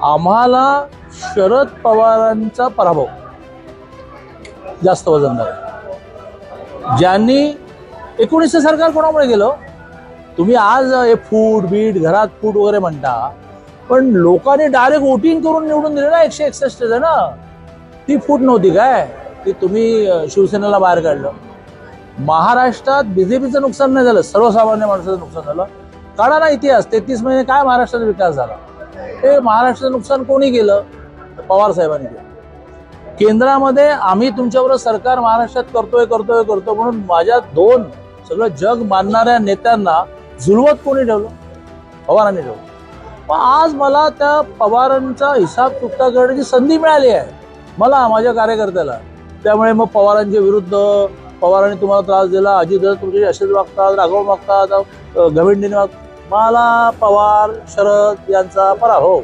आम्हाला शरद पवारांचा पराभव जास्त वजनदार आहे. ज्यांनी 19 सरकार कोणामुळे गेलं? तुम्ही आज हे फूट बीट घरात फूट वगैरे म्हणता, पण लोकांनी डायरेक्ट वोटिंग करून निवडून दिले ना 161 जण. ती फूट नव्हती काय? ती तुम्ही शिवसेनेला बाहेर काढलं. महाराष्ट्रात बीजेपीचं नुकसान नाही झालं, सर्वसामान्य माणसाचं नुकसान झालं. काढा ना इतिहास, 33 महिने काय महाराष्ट्राचा विकास झाला? हे महाराष्ट्राचं नुकसान कोणी केलं? पवार साहेबांनी केलं. केंद्रामध्ये आम्ही तुमच्याबरोबर सरकार महाराष्ट्रात करतो म्हणून माझ्या 2 सगळं जग मानणाऱ्या नेत्यांना झुलवत कोणी ठेवलं? पवारांनी ठेवलं. पण आज मला त्या पवारांचा हिसाब चुकता करण्याची संधी मिळाली आहे, मला, माझ्या कार्यकर्त्याला. त्यामुळे मग पवारांच्या विरुद्ध, पवारांनी तुम्हाला त्रास दिला, अजितदादा तुमचे असेच वागतात, राघव वागतात, गविंडीने वागतात. मला पवार शरद यांचा पराभव.